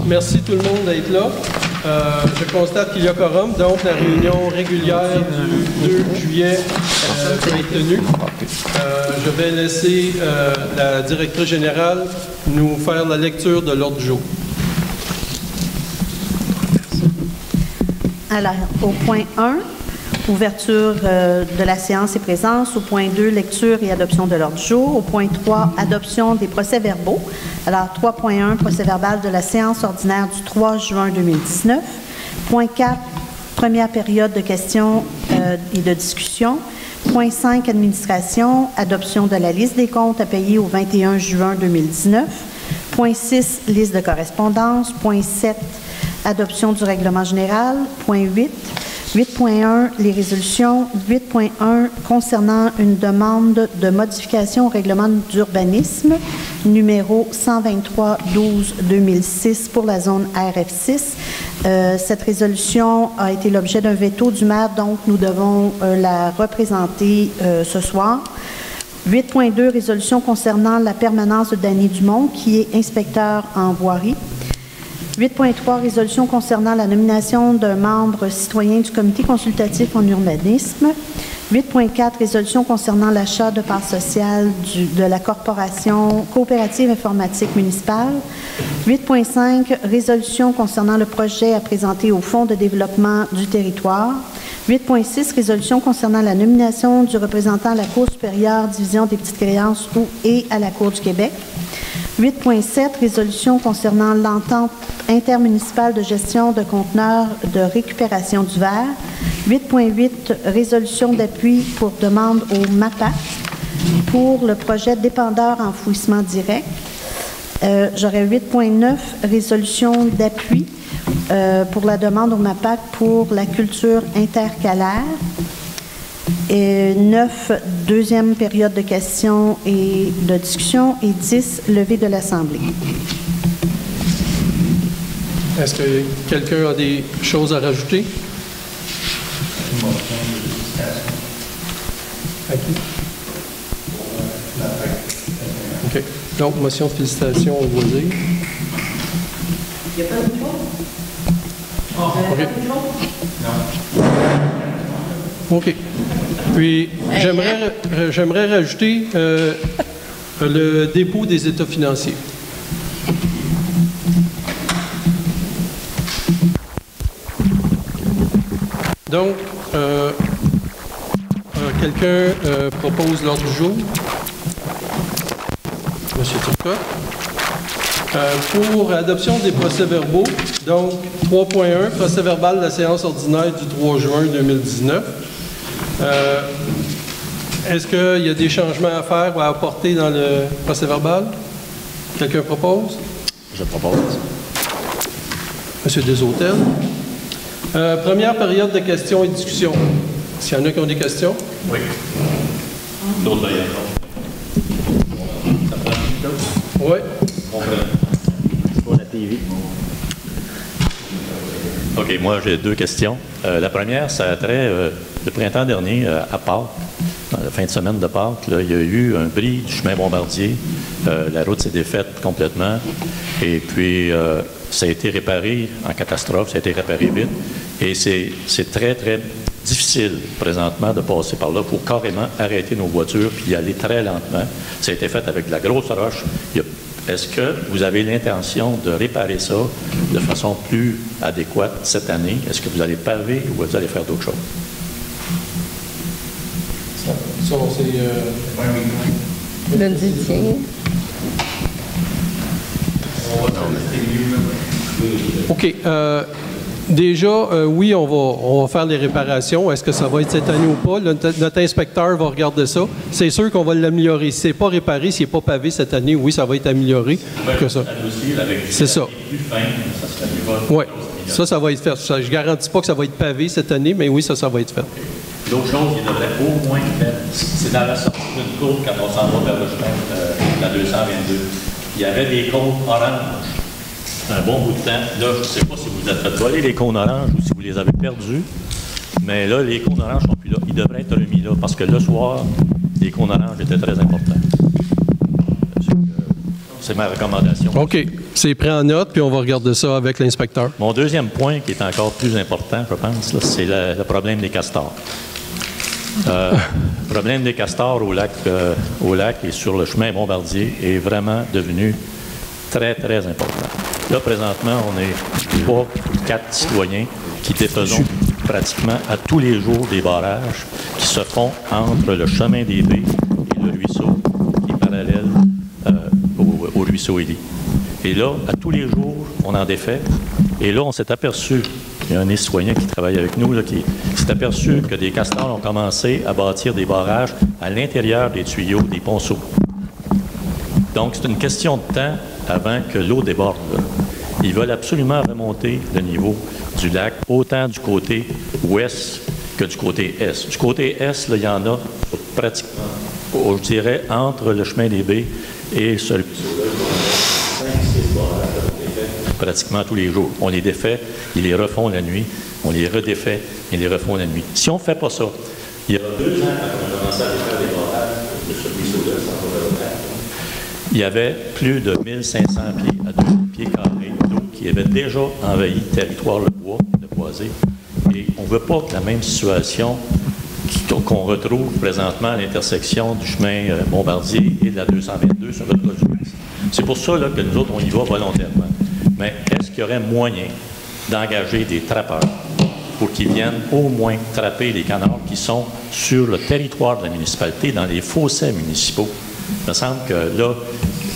Merci tout le monde d'être là. Je constate qu'il y a quorum, donc la réunion régulière du 2 juillet va être tenue. Je vais laisser la directrice générale nous faire la lecture de l'ordre du jour. Alors, au point 1, ouverture de la séance et présence. Au point 2, lecture et adoption de l'ordre du jour. Au point 3, adoption des procès-verbaux. Alors, 3.1, procès-verbal de la séance ordinaire du 3 juin 2019. Point 4, première période de questions et de discussion. Point 5, administration, adoption de la liste des comptes à payer au 21 juin 2019. Point 6, liste de correspondance. Point 7, adoption du règlement général. Point 8, 8.1, les résolutions. 8.1, concernant une demande de modification au règlement d'urbanisme, numéro 123-12-2006 pour la zone RF6. Cette résolution a été l'objet d'un veto du maire, donc nous devons la représenter ce soir. 8.2, résolution concernant la permanence de Danny Dumont, qui est inspecteur en voirie. 8.3, résolution concernant la nomination d'un membre citoyen du comité consultatif en urbanisme. 8.4, résolution concernant l'achat de parts sociales de la corporation coopérative informatique municipale. 8.5, résolution concernant le projet à présenter au Fonds de développement du territoire. 8.6, résolution concernant la nomination du représentant à la Cour supérieure, division des petites créances et à la Cour du Québec. 8.7, résolution concernant l'entente intermunicipale de gestion de conteneurs de récupération du verre. 8.8, résolution d'appui pour demande au MAPAC pour le projet dépendeur enfouissement direct. J'aurais 8.9, résolution d'appui pour la demande au MAPAC pour la culture intercalaire. Et 9, deuxième période de questions et de discussion. Et 10, levée de l'Assemblée. Est-ce que quelqu'un a des choses à rajouter? OK. Donc, motion de félicitations au loisir. Il n'y a pas de micro? OK. Non. OK. Puis, j'aimerais rajouter le dépôt des états financiers. Donc, quelqu'un propose l'ordre du jour. Monsieur Turcotte. Pour adoption des procès-verbaux, donc 3.1, procès-verbal de la séance ordinaire du 3 juin 2019. Est-ce qu'il y a des changements à faire ou à apporter dans le procès-verbal? Quelqu'un propose? Je propose. Monsieur Desautels. Première période de questions et discussions. S'il y en a qui ont des questions? Oui. D'autres d'ailleurs. Ça prend une chose? Oui. Pour la TV. OK, moi j'ai deux questions. La première, ça a trait le printemps dernier à Pâques, dans la fin de semaine de Pâques, là, il y a eu un bris du chemin Bombardier. La route s'est défaite complètement. Et puis, ça a été réparé en catastrophe, ça a été réparé vite. Et c'est très, très difficile présentement de passer par là. Il faut carrément arrêter nos voitures puis y aller très lentement. Ça a été fait avec de la grosse roche. Est-ce que vous avez l'intention de réparer ça de façon plus adéquate cette année? Est-ce que vous allez paver ou vous allez faire d'autres choses? Ça, c'est... Lundi, tiens. OK. Déjà, oui, on va faire les réparations. Est-ce que ça va être cette année ou pas? Notre inspecteur va regarder ça. C'est sûr qu'on va l'améliorer. Si ce n'est pas réparé, s'il n'est pas pavé cette année, oui, ça va être amélioré. C'est ça. Oui, ça va être fait. Je ne garantis pas que ça va être pavé cette année, mais oui, ça va être fait. L'autre chose qu'il devrait au moins faire, c'est dans la sortie d'une courbe quand on s'en va vers le chemin de la 222. Il y avait des cônes oranges. Un bon bout de temps. Là, je ne sais pas si vous avez fait voler les cônes oranges ou si vous les avez perdus. Mais là, les cônes oranges ne sont plus là. Ils devraient être remis là parce que le soir, les cônes oranges étaient très importants. c'est ma recommandation. OK. C'est pris en note, puis on va regarder ça avec l'inspecteur. Mon deuxième point, qui est encore plus important, je pense, c'est le problème des castors. Le problème des castors au lac et sur le chemin Bombardier est vraiment devenu très, très important. Là, présentement, on est 3 ou 4 citoyens qui défaisons pratiquement à tous les jours des barrages qui se font entre le chemin des baies et le ruisseau qui est parallèle au ruisseau Élie. Et là, à tous les jours, on en défait. Et là, on s'est aperçu, il y a un des citoyens qui travaille avec nous, là, qui s'est aperçu que des castors ont commencé à bâtir des barrages à l'intérieur des tuyaux, des ponceaux. Donc, c'est une question de temps avant que l'eau déborde. Là. Ils veulent absolument remonter le niveau du lac, autant du côté ouest que du côté est. Du côté est, là, il y en a pratiquement, je dirais, entre le chemin des baies et celui-là. 5-6 barrages pratiquement tous les jours. On les défait, ils les refont la nuit, on les redéfait, ils les refont la nuit. Si on ne fait pas ça, il y a 2 ans, quand on a commencé à défaire des barrages de ce ruisseau-là, il y avait plus de 1500 pieds à 2 pieds carrés d'eau qui avait déjà envahi le territoire le bois, le boisé. Et on ne veut pas que la même situation qu'on retrouve présentement à l'intersection du chemin Bombardier et de la 222 sur le Côte du Ouest. C'est pour ça là, que nous autres, on y va volontairement. Mais est-ce qu'il y aurait moyen d'engager des trappeurs pour qu'ils viennent au moins trapper les canards qui sont sur le territoire de la municipalité, dans les fossés municipaux? Il me semble que là,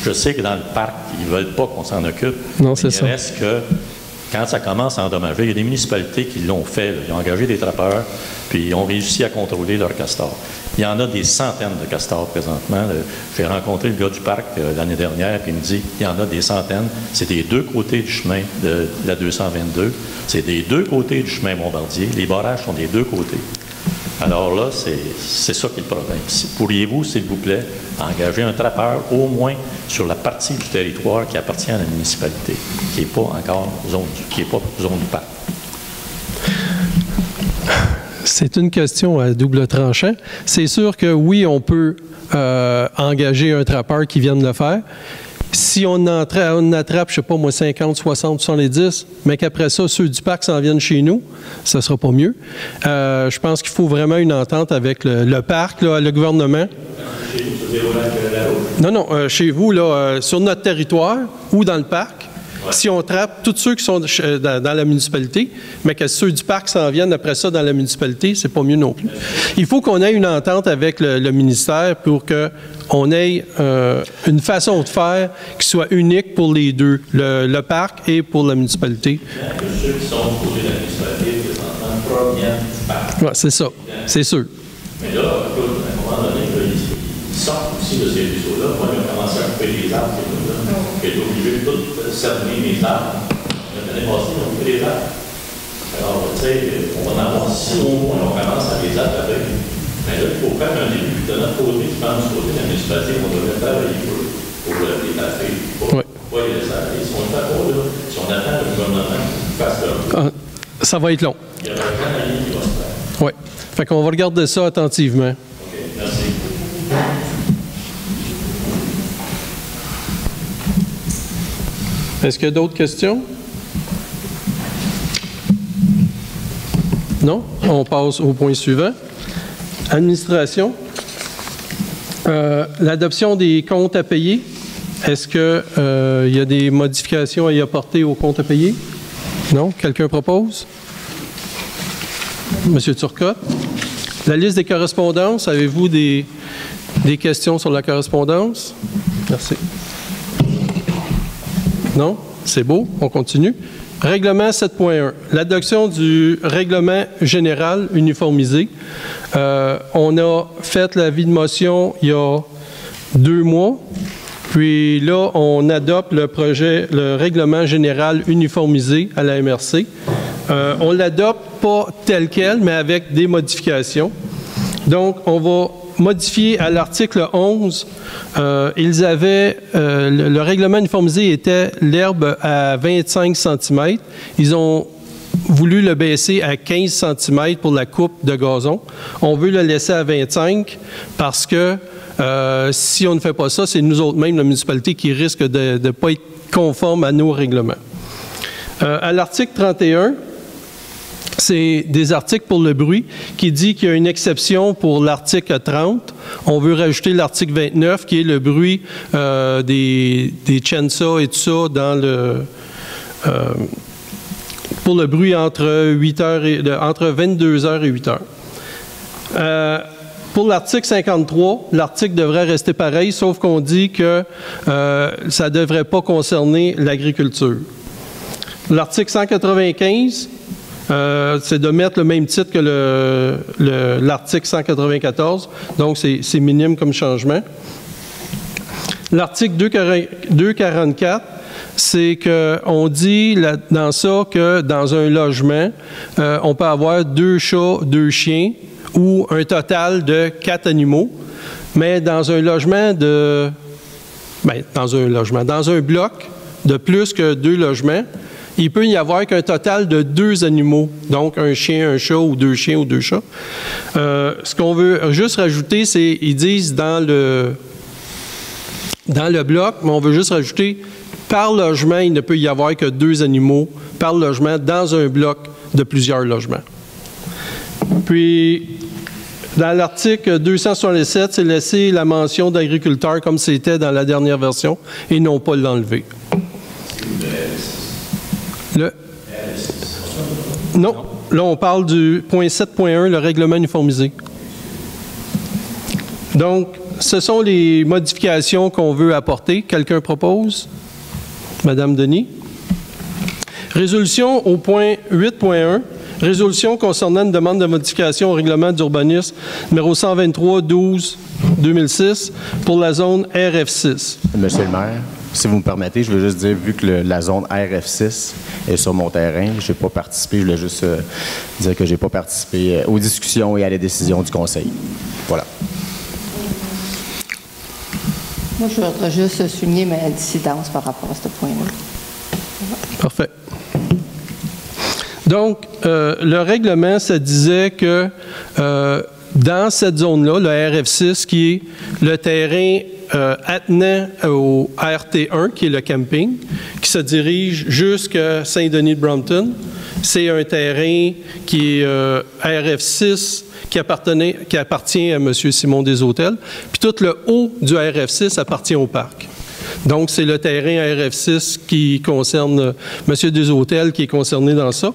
je sais que dans le parc, ils ne veulent pas qu'on s'en occupe. Non, c'est ça. Il reste que quand ça commence à endommager, il y a des municipalités qui l'ont fait. Là. Ils ont engagé des trappeurs, puis ils ont réussi à contrôler leurs castors. Il y en a des centaines de castors présentement. J'ai rencontré le gars du parc l'année dernière, puis il me dit il y en a des centaines. C'est des 2 côtés du chemin de la 222. C'est des 2 côtés du chemin Bombardier. Les barrages sont des 2 côtés. Alors là, c'est ça qui est le problème. Pourriez-vous, s'il vous plaît, engager un trappeur au moins sur la partie du territoire qui appartient à la municipalité, qui n'est pas encore zone du parc? C'est une question à double tranchant. C'est sûr que oui, on peut engager un trappeur qui vienne le faire. Si on attrape, je sais pas moi, 50, 60, 70, mais qu'après ça, ceux du parc s'en viennent chez nous, ça ne sera pas mieux. Je pense qu'il faut vraiment une entente avec le parc, là, le gouvernement. Non, chez vous, là, sur notre territoire ou dans le parc. Si on trappe tous ceux qui sont dans la municipalité, mais que ceux du parc s'en viennent après ça dans la municipalité, c'est pas mieux non plus. Il faut qu'on ait une entente avec le ministère pour qu'on ait une façon de faire qui soit unique pour les deux, le parc et pour la municipalité. Ceux qui sont du côté de la municipalité, présentement, proviennent du parc. Oui, c'est ça, c'est sûr. Mais là, à un moment donné, ils sortent aussi de ces réseaux-là. Moi, ils ont commencé à couper les arbres, qui est obligé de tout cerner les arbres. L'année passée, ils ont coupé les arbres. Alors, tu sais, on va en avoir 6 mois, on commence à les arbres avec. Mais là, il faut faire un début. De notre côté, je pense, du côté de la municipalité, on devrait travailler pour les taper, pour pas les laisser aller. Si on ne le fait pas, là, si on attend le gouvernement qui fasse leur... Ça va être long. Il y aura un année qui va se faire. Oui. Fait qu'on va regarder ça attentivement. OK, merci. Est-ce qu'il y a d'autres questions? Non? On passe au point suivant. Administration. L'adoption des comptes à payer. Est-ce qu'il y a des modifications à y apporter aux comptes à payer? Non? Quelqu'un propose? Monsieur Turcotte. La liste des correspondances. Avez-vous des questions sur la correspondance? Merci. Non? C'est beau. On continue. Règlement 7.1. L'adoption du règlement général uniformisé. On a fait l'avis de motion il y a 2 mois. Puis là, on adopte le règlement général uniformisé à la MRC. On ne l'adopte pas tel quel, mais avec des modifications. Donc, on va modifier à l'article 11, ils avaient, le règlement uniformisé était l'herbe à 25 cm. Ils ont voulu le baisser à 15 cm pour la coupe de gazon. On veut le laisser à 25 parce que Si on ne fait pas ça, c'est nous autres mêmes, la municipalité, qui risque de ne pas être conforme à nos règlements. À l'article 31, c'est des articles pour le bruit qui dit qu'il y a une exception pour l'article 30. On veut rajouter l'article 29 qui est le bruit des chainsaws et tout ça dans pour le bruit entre 22h et 8h. Pour l'article 53, l'article devrait rester pareil, sauf qu'on dit que ça ne devrait pas concerner l'agriculture. L'article 195, c'est de mettre le même titre que l'article 194, donc c'est minime comme changement. L'article 244, c'est qu'on dit dans ça que dans un logement, on peut avoir 2 chats, 2 chiens ou un total de 4 animaux, mais dans un logement dans un bloc de plus que 2 logements, il peut y avoir qu'un total de 2 animaux, donc un chien, un chat ou 2 chiens ou 2 chats. Ce qu'on veut juste rajouter, c'est, ils disent dans le bloc, mais on veut juste rajouter, par logement, il ne peut y avoir que 2 animaux par logement dans un bloc de plusieurs logements. Puis, dans l'article 267, c'est laisser la mention d'agriculteur comme c'était dans la dernière version et non pas l'enlever. Non, là on parle du point 7.1, le règlement uniformisé. Donc, ce sont les modifications qu'on veut apporter. Quelqu'un propose? Madame Denis. Résolution au point 8.1. Résolution concernant une demande de modification au règlement d'urbanisme numéro 123-12-2006 pour la zone RF6. Monsieur le maire, si vous me permettez, je veux juste dire, vu que la zone RF6 est sur mon terrain, je n'ai pas participé, je voulais juste dire que je n'ai pas participé aux discussions et à la décision du conseil. Voilà. Moi, je voudrais juste souligner ma dissidence par rapport à ce point-là. Parfait. Donc, le règlement, ça disait que dans cette zone-là, le RF6, qui est le terrain attenant au RT1, qui est le camping, qui se dirige jusqu'à Saint-Denis-de-Brampton, c'est un terrain qui est RF6, qui appartient à M. Simon Deshôtels, puis tout le haut du RF6 appartient au parc. Donc, c'est le terrain RF6 qui concerne M. Deshôtels qui est concerné dans ça.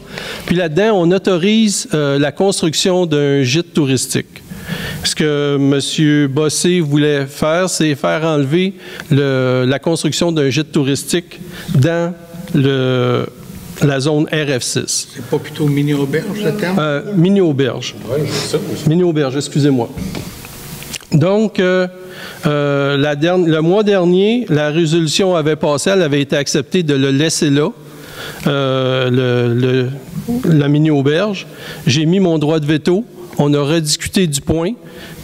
Puis là-dedans, on autorise la construction d'un gîte touristique. Ce que M. Bossé voulait faire, c'est faire enlever la construction d'un gîte touristique dans la zone RF6. C'est pas plutôt mini-auberge, le terme? Mini-auberge. Oui, c'est ça. Mini-auberge, excusez-moi. Donc, le mois dernier, la résolution avait passé, elle avait été acceptée de le laisser là, la mini-auberge. J'ai mis mon droit de veto. On a rediscuté du point.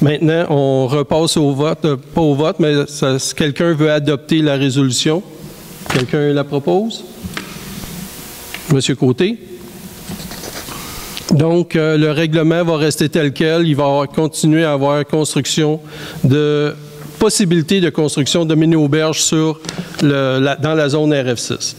Maintenant, on repasse au vote, pas au vote, mais si quelqu'un veut adopter la résolution, quelqu'un la propose? Monsieur Côté? Donc, le règlement va rester tel quel. Il va continuer à avoir possibilité de construction de mini-auberges dans la zone RF6.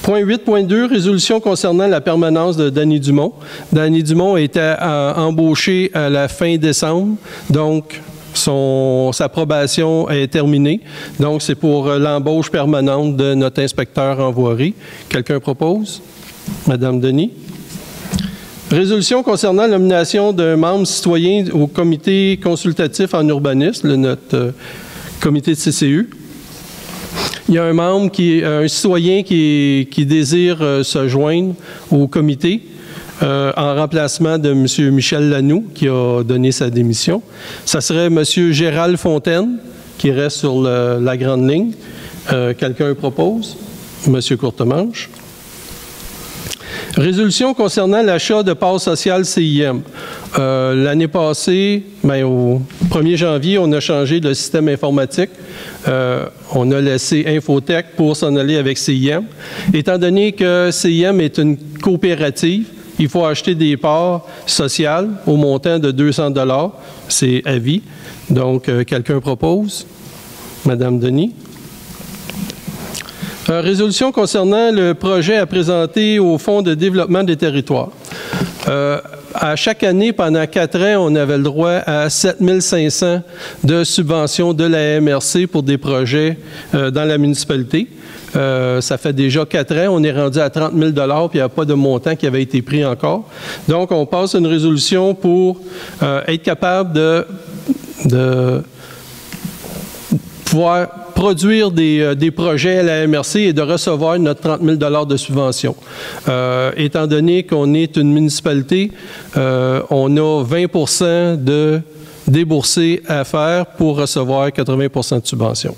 Point 8.2, résolution concernant la permanence de Danny Dumont. Danny Dumont était embauché à la fin décembre, donc sa probation est terminée. Donc, c'est pour l'embauche permanente de notre inspecteur en voirie. Quelqu'un propose? Madame Denis. Résolution concernant la nomination d'un membre citoyen au comité consultatif en urbanisme, notre comité de CCU. Il y a un citoyen qui désire se joindre au comité en remplacement de M. Michel Lanoux, qui a donné sa démission. Ça serait M. Gérald Fontaine, qui reste sur la grande ligne. Quelqu'un propose? M. Courtemanche. Résolution concernant l'achat de passes sociales CIM. L'année passée, au 1er janvier, on a changé le système informatique. On a laissé Infotech pour s'en aller avec CIM. Étant donné que CIM est une coopérative, il faut acheter des parts sociales au montant de 200 $. C'est à vie. Donc, quelqu'un propose? Madame Denis. Résolution concernant le projet à présenter au Fonds de développement des territoires. À chaque année, pendant 4 ans, on avait le droit à 7 500 de subventions de la MRC pour des projets dans la municipalité. Ça fait déjà 4 ans, on est rendu à 30 000 $, puis il n'y a pas de montant qui avait été pris encore. Donc, on passe une résolution pour être capable de pouvoir produire des projets à la MRC et de recevoir notre 30 000 $ de subvention. Étant donné qu'on est une municipalité, on a 20 % de déboursés à faire pour recevoir 80 % de subvention.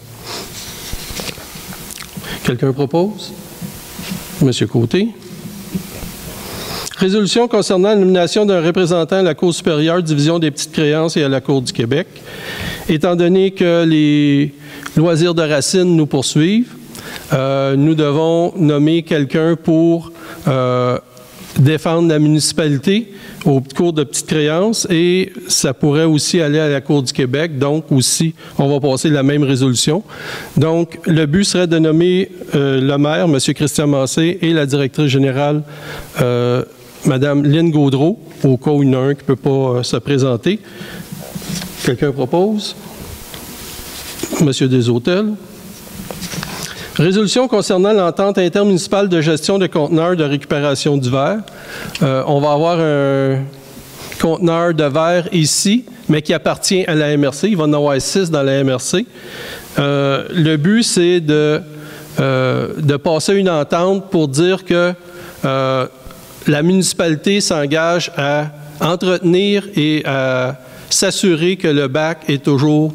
Quelqu'un propose? Monsieur Côté. Résolution concernant la nomination d'un représentant à la Cour supérieure, division des petites créances et à la Cour du Québec. Étant donné que les loisirs de Racine nous poursuivent, nous devons nommer quelqu'un pour défendre la municipalité aux cours de petites créances et ça pourrait aussi aller à la Cour du Québec. Donc aussi, on va passer la même résolution. Donc, le but serait de nommer le maire, M. Christian Massé, et la directrice générale, Mme Lynne Gaudreau, au cas où il y en a un qui ne peut pas se présenter. Quelqu'un propose? M. Desautels. Résolution concernant l'entente intermunicipale de gestion de conteneurs de récupération du verre. On va avoir un conteneur de verre ici, mais qui appartient à la MRC. Il va en avoir 6 dans la MRC. Le but, c'est de passer une entente pour dire que la municipalité s'engage à entretenir et à s'assurer que le bac est toujours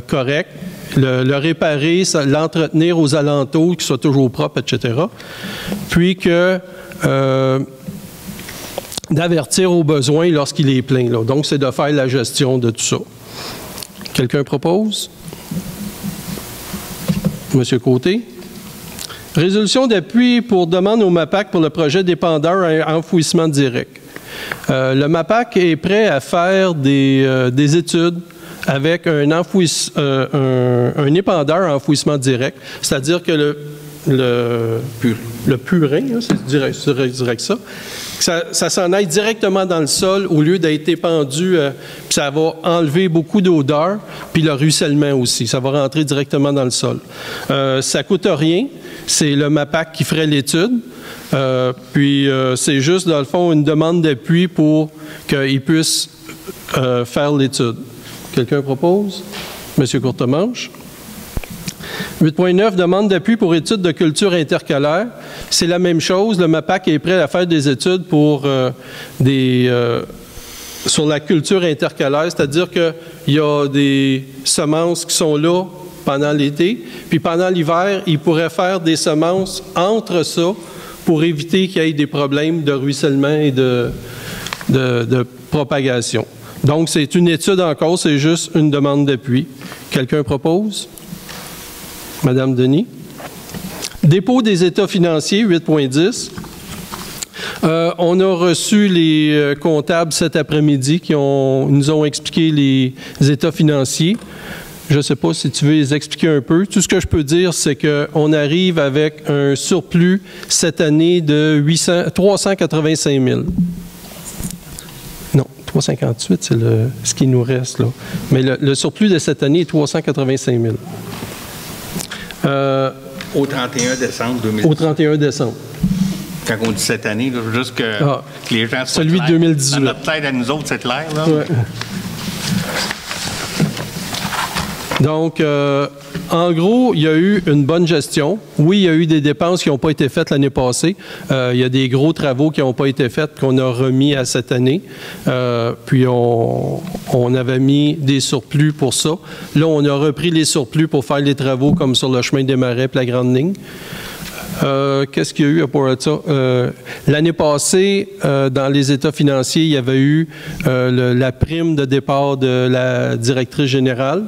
correct, le réparer, l'entretenir aux alentours, qu'il soit toujours propre, etc. Puis que d'avertir aux besoins lorsqu'il est plein. Là. Donc, c'est de faire la gestion de tout ça. Quelqu'un propose? Monsieur Côté. Résolution d'appui pour demande au MAPAC pour le projet d'épandeur à enfouissement direct. Le MAPAC est prêt à faire des études avec un épandeur à enfouissement direct, c'est-à-dire que le purin, c'est direct ça s'en aille directement dans le sol au lieu d'être épandu, puis ça va enlever beaucoup d'odeur, puis le ruissellement aussi, ça va rentrer directement dans le sol. Ça ne coûte rien, c'est le MAPAC qui ferait l'étude, puis c'est juste, dans le fond, une demande d'appui pour qu'il puisse faire l'étude. Quelqu'un propose? Monsieur Courtemanche. 8.9, demande d'appui pour études de culture intercalaire. C'est la même chose. Le MAPAC est prêt à faire des études pour sur la culture intercalaire, c'est-à-dire qu'il y a des semences qui sont là pendant l'été, puis pendant l'hiver, il pourrait faire des semences entre ça pour éviter qu'il y ait des problèmes de ruissellement et de propagation. Donc, c'est une étude encore, c'est juste une demande d'appui. Quelqu'un propose? Madame Denis. Dépôt des états financiers, 8.10. On a reçu les comptables cet après-midi qui nous ont expliqué les états financiers. Je ne sais pas si tu veux les expliquer un peu. Tout ce que je peux dire, c'est qu'on arrive avec un surplus cette année de 385 000. 358, c'est ce qui nous reste, là. Mais le surplus de cette année est 385 000. Au 31 décembre 2018. Au 31 décembre. Quand on dit cette année, là, juste que les gens soient celui de 2018. Dans notre tête à nous autres, c'est clair, là. Ouais. Donc, en gros, il y a eu une bonne gestion. Oui, il y a eu des dépenses qui n'ont pas été faites l'année passée. Il y a des gros travaux qui n'ont pas été faits qu'on a remis à cette année. Puis, on avait mis des surplus pour ça. Là, on a repris les surplus pour faire les travaux comme sur le chemin des Marais et la Grande Ligne. Qu'est-ce qu'il y a eu à part ça? L'année passée, dans les états financiers, il y avait eu la prime de départ de la directrice générale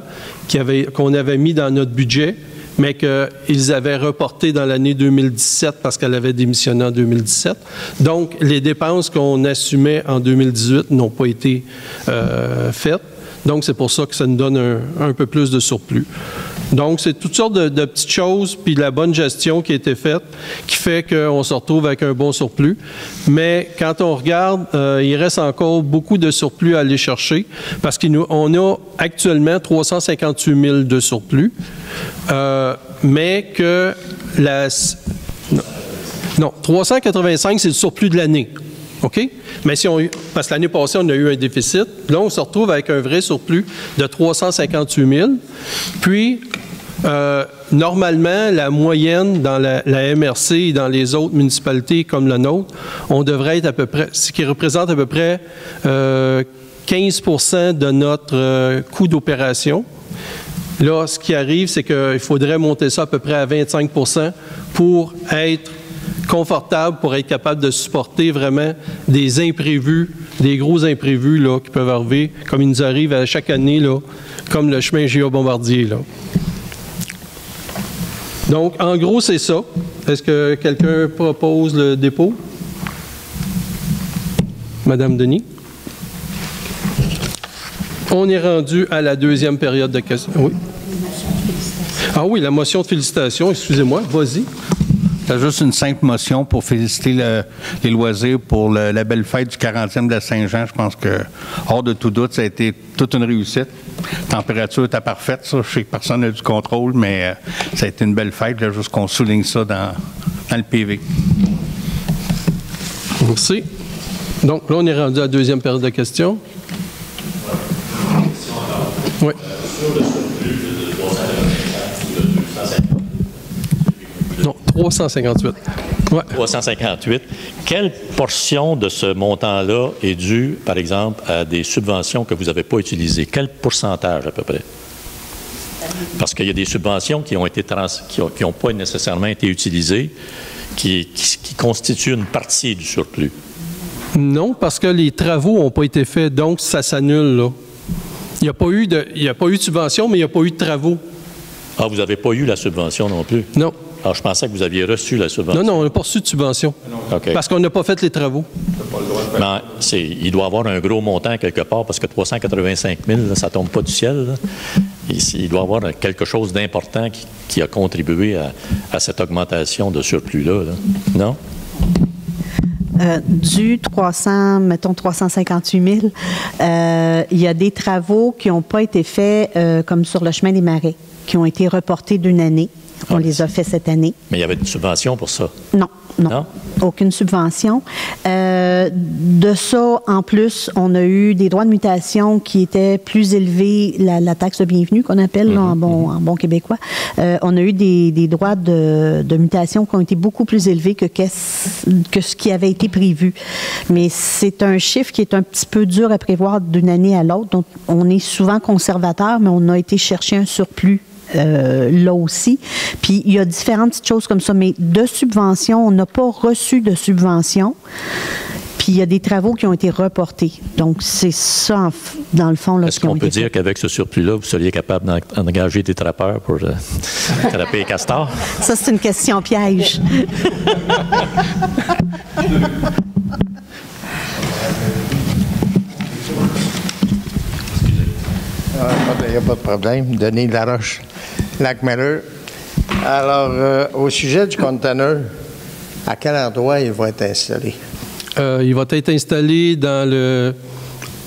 qu'on avait mis dans notre budget. mais qu'ils avaient reporté dans l'année 2017 parce qu'elle avait démissionné en 2017. Donc, les dépenses qu'on assumait en 2018 n'ont pas été faites. Donc, c'est pour ça que ça nous donne un peu plus de surplus. Donc, c'est toutes sortes de petites choses, puis la bonne gestion qui a été faite, qui fait qu'on se retrouve avec un bon surplus. Mais quand on regarde, il reste encore beaucoup de surplus à aller chercher, parce qu'on a actuellement 358 000 de surplus, mais que non, 385, c'est le surplus de l'année. OK? Mais parce que l'année passée, on a eu un déficit. Là, on se retrouve avec un vrai surplus de 358 000. Puis, normalement, la moyenne dans la MRC et dans les autres municipalités comme la nôtre, on devrait être à peu près, ce qui représente à peu près 15 de notre coût d'opération. Là, ce qui arrive, c'est qu'il faudrait monter ça à peu près à 25 pour être confortable, pour être capable de supporter vraiment des imprévus, des gros imprévus là, qui peuvent arriver, comme il nous arrive à chaque année, là, comme le chemin G.A. Bombardier. Là. Donc, en gros, c'est ça. Est-ce que quelqu'un propose le dépôt? Madame Denis? On est rendu à la deuxième période de questions. Oui. Ah oui, la motion de félicitations, excusez-moi, vas-y. C'est juste une simple motion pour féliciter les loisirs pour la belle fête du 40e de la Saint-Jean. Je pense que, hors de tout doute, ça a été toute une réussite. La température était parfaite, ça. Je sais que personne n'a du contrôle, mais ça a été une belle fête, là, juste qu'on souligne ça dans le PV. Merci. Donc, là, on est rendu à la deuxième période de questions. Oui. Non, 358. Ouais. 358. Quelle portion de ce montant-là est due, par exemple, à des subventions que vous n'avez pas utilisées? Quel pourcentage, à peu près? Parce qu'il y a des subventions qui ont été qui n'ont pas nécessairement été utilisées, qui constituent une partie du surplus. Non, parce que les travaux n'ont pas été faits, donc ça s'annule, là. Il n'y a pas eu de subvention, mais il n'y a pas eu de travaux. Ah, vous n'avez pas eu la subvention non plus? Non. Alors, je pensais que vous aviez reçu la subvention. Non, on n'a pas reçu de subvention. Okay. Parce qu'on n'a pas fait les travaux. Mais il doit y avoir un gros montant quelque part, parce que 385 000, là, ça ne tombe pas du ciel. Là. Il doit y avoir quelque chose d'important qui a contribué à cette augmentation de surplus-là. Là. Non? Du 358 000, il y a des travaux qui n'ont pas été faits, comme sur le chemin des Marais, qui ont été reportés d'une année. On les a fait cette année. Mais il y avait une subvention pour ça? Non. Aucune subvention. De ça, en plus, on a eu des droits de mutation qui étaient plus élevés, la taxe de bienvenue qu'on appelle là, en bon québécois. On a eu des droits de mutation qui ont été beaucoup plus élevés que ce qui avait été prévu. Mais c'est un chiffre qui est un petit peu dur à prévoir d'une année à l'autre. Donc, on est souvent conservateur, mais on a été chercher un surplus. Là aussi. Puis, il y a différentes petites choses comme ça, mais de subventions, on n'a pas reçu de subventions. Puis, il y a des travaux qui ont été reportés. Donc, c'est ça, dans le fond. Est-ce qu'on peut dire qu'avec ce surplus-là, vous seriez capable d'engager des trappeurs pour attraper les castors? Ça, c'est une question piège. Il n'y a pas de problème. Denis Laroche, Lac-Malleur. Alors, au sujet du conteneur, à quel endroit il va être installé? Il va être installé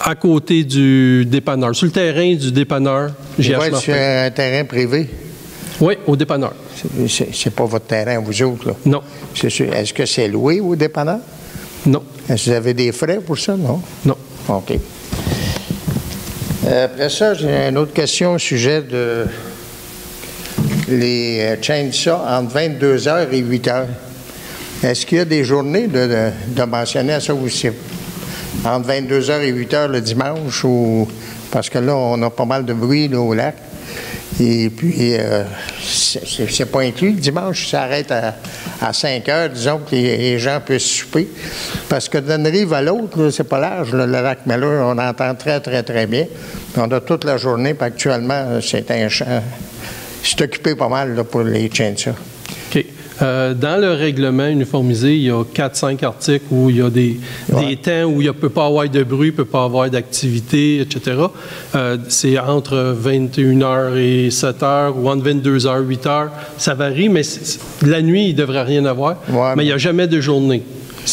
à côté du dépanneur, sur le terrain du dépanneur. Il va être sur un terrain privé? Oui, au dépanneur. C'est pas votre terrain, vous autres, là? Non. Est-ce que c'est loué au dépanneur? Non. Est-ce que vous avez des frais pour ça, non? Non. OK. Après ça, j'ai une autre question au sujet de les chainsaws entre 22h et 8h. Est-ce qu'il y a des journées de mentionner à ça aussi? Entre 22h et 8h le dimanche, ou parce que là, on a pas mal de bruit là, au lac. Et puis, c'est pas inclus. Le dimanche, ça arrête à 5 heures, disons, que les gens puissent souper. Parce que d'une rive à l'autre, c'est pas large. Là, le lac Malleur, on entend très, très, très bien. On a toute la journée, puis actuellement, c'est un champ c'est occupé pas mal là, pour les chainsaws. OK. Dans le règlement uniformisé, il y a 4-5 articles où il y a des temps où il ne peut pas avoir de bruit, il ne peut pas avoir d'activité, etc. C'est entre 21h et 7h ou entre 22h et 8h. Ça varie, mais la nuit, il ne devrait rien avoir. Ouais, mais il n'y a jamais de journée.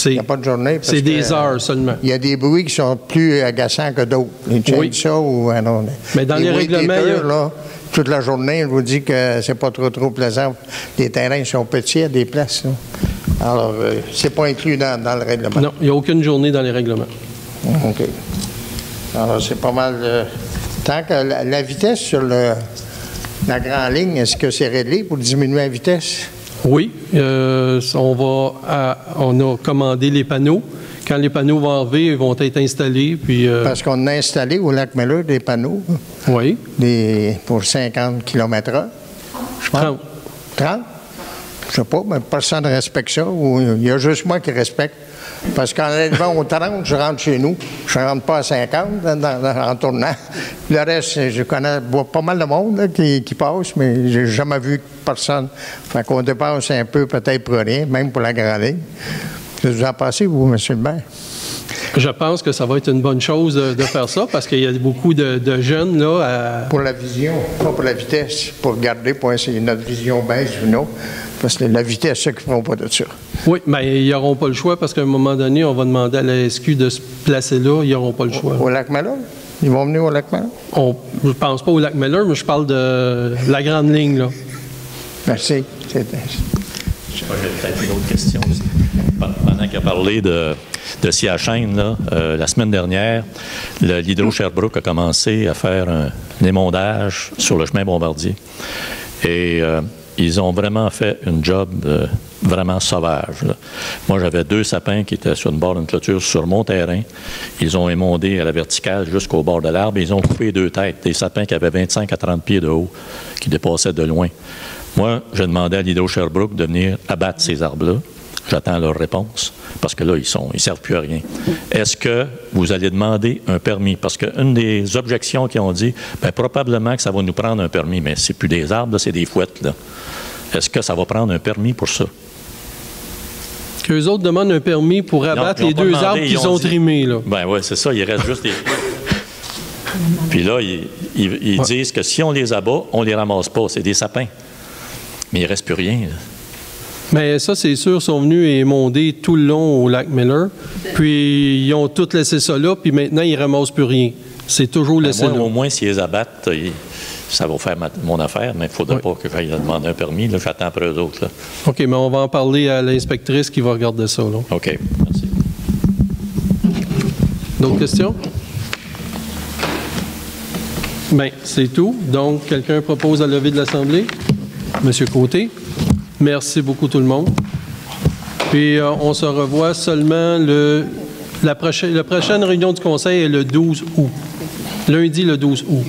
Il n'y a pas de journée. C'est des heures seulement. Il y a des bruits qui sont plus agaçants que d'autres. Les chainsaws ou non. Mais dans les règlements, là, toute la journée, je vous dis que c'est pas trop plaisant. Les terrains sont petits à des places. Là. Alors, c'est pas inclus dans le règlement. Non, il n'y a aucune journée dans les règlements. OK. Alors, c'est pas mal. Tant que la vitesse sur la grande ligne, est-ce que c'est réglé pour diminuer la vitesse? Oui. On a commandé les panneaux. Quand les panneaux vont arriver, ils vont être installés. Puis, Parce qu'on a installé au Lac-Miller des panneaux. Oui. Pour 50 km/h. Je pense. 30. 30? Je sais pas, mais personne ne respecte ça. Ou il y a juste moi qui respecte. Parce qu'en élevant au 30, je rentre chez nous. Je ne rentre pas à 50 en tournant. Le reste, je connais pas mal de monde là, qui passe, mais j'ai jamais vu personne. Fait qu'on dépense un peu peut-être pour rien, même pour la grande ligne. Qu'est-ce que vous en pensez, vous, M. le maire? Je pense que ça va être une bonne chose de faire ça parce qu'il y a beaucoup de jeunes là. Pour la vision, pas pour la vitesse. Pour garder, pour essayer notre vision baisse ou non. Parce que la vitesse, ceux qui ne font pas de ça. Oui, mais ils n'auront pas le choix parce qu'à un moment donné, on va demander à la SQ de se placer là. Ils n'auront pas le choix. Au Lac-Miller? Ils vont venir au Lac-Miller? Je ne pense pas au Lac-Miller, mais je parle de la grande ligne, là. Merci. Je sais pas, j'ai peut-être une autre question aussi. Pendant qu'il a parlé de scie à chaîne, là, la semaine dernière, l'Hydro-Sherbrooke a commencé à faire un émondage sur le chemin Bombardier. Et ils ont vraiment fait une job vraiment sauvage. Là. Moi, j'avais 2 sapins qui étaient sur une bord d'une clôture sur mon terrain. Ils ont émondé à la verticale jusqu'au bord de l'arbre et ils ont coupé 2 têtes, des sapins qui avaient 25 à 30 pieds de haut, qui dépassaient de loin. Moi, j'ai demandé à l'Hydro-Sherbrooke de venir abattre ces arbres-là. J'attends leur réponse, parce que là, ils ne servent plus à rien. Est-ce que vous allez demander un permis? Parce qu'une des objections qu'ils ont dit, bien, probablement que ça va nous prendre un permis, mais c'est plus des arbres, c'est des fouettes. Là. Est-ce que ça va prendre un permis pour ça? Qu'eux autres demandent un permis pour abattre les 2 arbres qu'ils ont trimés, là. Ben oui, c'est ça, il reste juste des fouettes. Puis là, ils disent que si on les abat, on ne les ramasse pas, c'est des sapins. Mais il ne reste plus rien, là. Mais ça, c'est sûr, ils sont venus émonder tout le long au Lac-Miller. Puis, ils ont tout laissé ça là, puis maintenant, ils ne ramassent plus rien. C'est toujours laissé là. Au moins, s'ils les abattent, ça va faire mon affaire, mais il ne faudrait pas que j'aille demander un permis. Là, j'attends après eux autres. Là. OK, mais on va en parler à l'inspectrice qui va regarder ça. Là. OK, merci. D'autres questions? Bien, c'est tout. Donc, quelqu'un propose à lever de l'Assemblée? Monsieur Côté. Merci beaucoup tout le monde. Puis, on se revoit seulement la prochaine réunion du Conseil est le 12 août. Lundi, le 12 août.